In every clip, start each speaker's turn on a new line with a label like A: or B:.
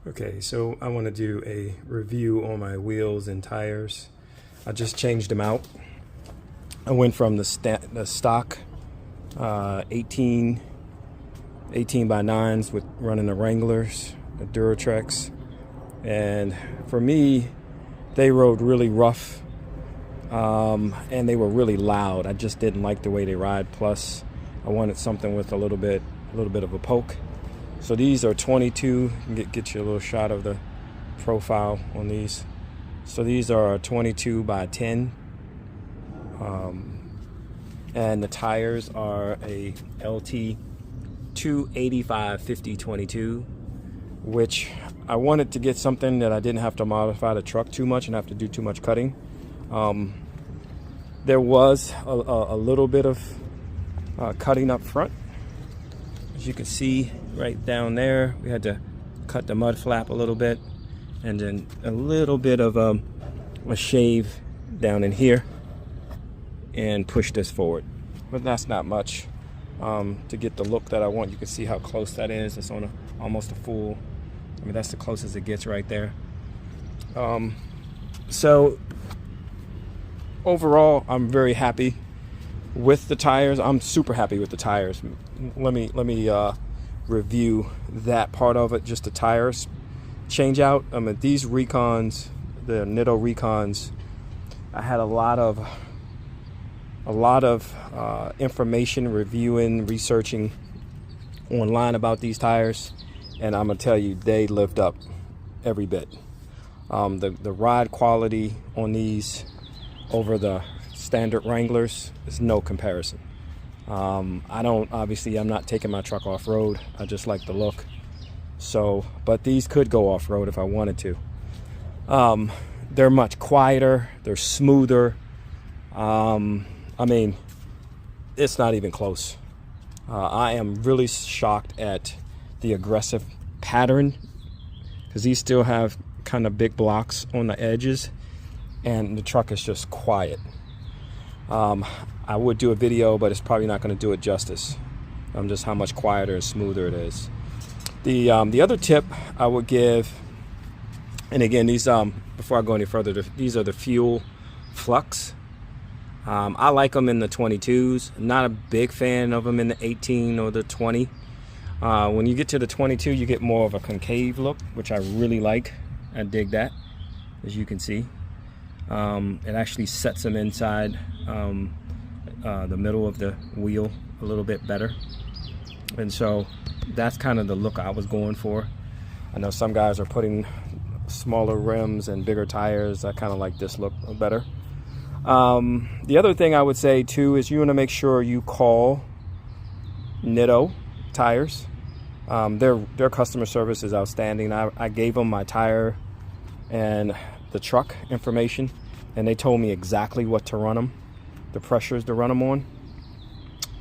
A: Okay, so I want to do a review on my wheels and tires. I just changed them out. I went from the stock 18 by 9s with running the Wranglers, the Duratracs, and for me, they rode really rough, and they were really loud. I just didn't like the way they ride. Plus, I wanted something with a little bit of a poke. So these are 22. Get you a little shot of the profile on these. So these are 22 by 10. And the tires are a LT 285 50/22, which I wanted to get something that I didn't have to modify the truck too much and have to do too much cutting. There was a little bit of cutting up front. As you can see right down there, we had to cut the mud flap a little bit, and then a little bit of a shave down in here and push this forward. But that's not much to get the look that I want. You can see how close that is. It's on almost a full, I mean, that's the closest it gets right there. So overall, I'm very happy with the tires. I'm super happy with the tires. Let me review that part of it. Just the tires change out. I mean, these Recons, the Nitto Recons, I had a lot of information, reviewing, researching online about these tires, and I'm gonna tell you, they lived up every bit. The ride quality on these over the standard Wranglers is no comparison. I'm not taking my truck off-road. I just like the look. So, but these could go off-road if I wanted to. They're much quieter, they're smoother. I mean, it's not even close. I am really shocked at the aggressive pattern, because these still have kind of big blocks on the edges, and the truck is just quiet. I would do a video, but it's probably not going to do it justice. Just how much quieter and smoother it is. The other tip I would give, and again, these before I go any further, these are the Fuel Flux. I like them in the 22s. Not a big fan of them in the 18 or the 20. When you get to the 22, you get more of a concave look, which I really like. I dig that, as you can see. It actually sets them inside the middle of the wheel a little bit better, and so that's kind of the look I was going for. I know some guys are putting smaller rims and bigger tires. I kind of like this look better. The other thing I would say too is you want to make sure you call Nitto Tires. Their customer service is outstanding. I gave them my tire and the truck information, and they told me exactly what to run them, the pressures to run them on.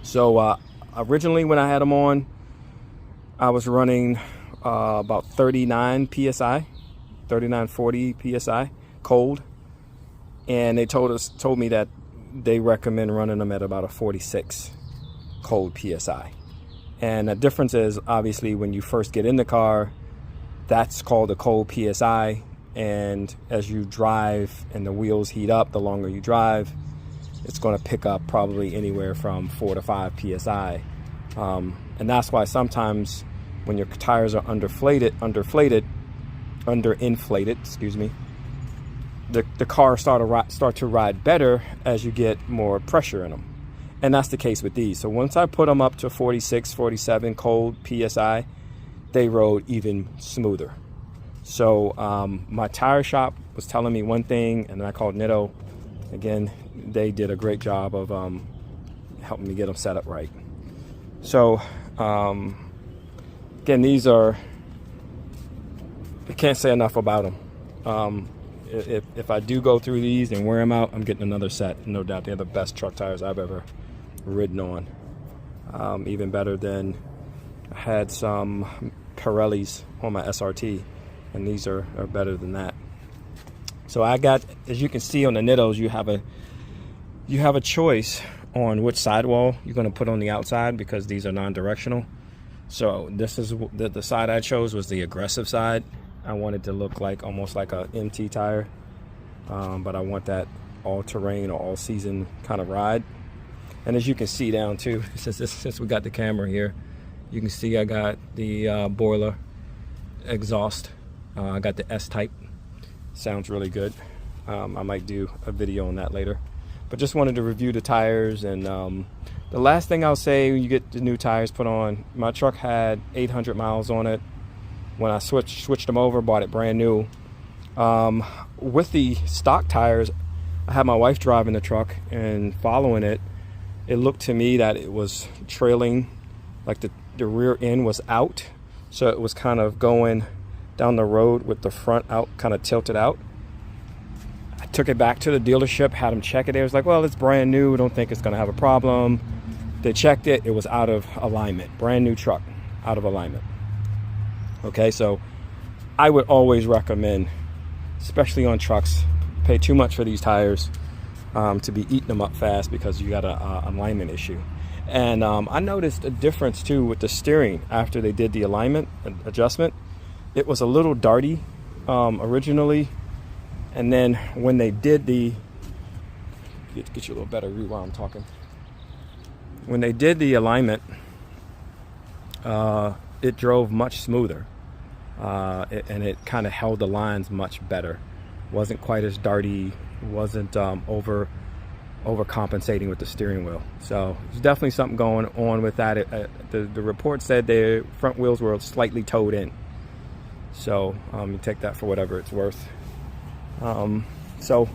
A: So originally when I had them on, I was running about 39 psi, 3940 psi cold, and they told me that they recommend running them at about a 46 cold psi. And the difference is, obviously, when you first get in the car, that's called a cold psi, and as you drive and the wheels heat up, the longer you drive, it's going to pick up probably anywhere from 4 to 5 psi. And that's why sometimes when your tires are underinflated, excuse me, the car start to ride better as you get more pressure in them. And that's the case with these. So once I put them up to 46, 47 cold psi, they rode even smoother. So my tire shop was telling me one thing, and then I called Nitto. Again, they did a great job of helping me get them set up right. So again, these are, I can't say enough about them. If I do go through these and wear them out, I'm getting another set. No doubt, they're the best truck tires I've ever ridden on. Even better than, I had some Pirellis on my SRT, and these are better than that. So I got, as you can see on the Nittos, you have a choice on which sidewall you're going to put on the outside, because these are non-directional. So this is the side I chose was the aggressive side. I want it to look like almost like a MT tire, but I want that all-terrain or all-season kind of ride. And as you can see down too, since we got the camera here, you can see I got the boiler exhaust. I got the S-type. Sounds really good. I might do a video on that later. But just wanted to review the tires. And the last thing I'll say, when you get the new tires put on, my truck had 800 miles on it. When I switched them over, bought it brand new. With the stock tires, I had my wife driving the truck and following it. It looked to me that it was trailing, like the rear end was out. So it was kind of going down the road with the front out, kind of tilted out. I took it back to the dealership, had them check it. It was like, well, it's brand new. Don't think it's going to have a problem. They checked it. It was out of alignment. Brand new truck, out of alignment. Okay, so I would always recommend, especially on trucks, pay too much for these tires to be eating them up fast because you got a alignment issue. And I noticed a difference too with the steering after they did the alignment adjustment. It was a little darty originally, and then when they did the get you a little better view while I'm talking. When they did the alignment, it drove much smoother, and it kind of held the lines much better. Wasn't quite as darty, wasn't overcompensating with the steering wheel. So there's definitely something going on with that. The report said the front wheels were slightly towed in. So you take that for whatever it's worth. So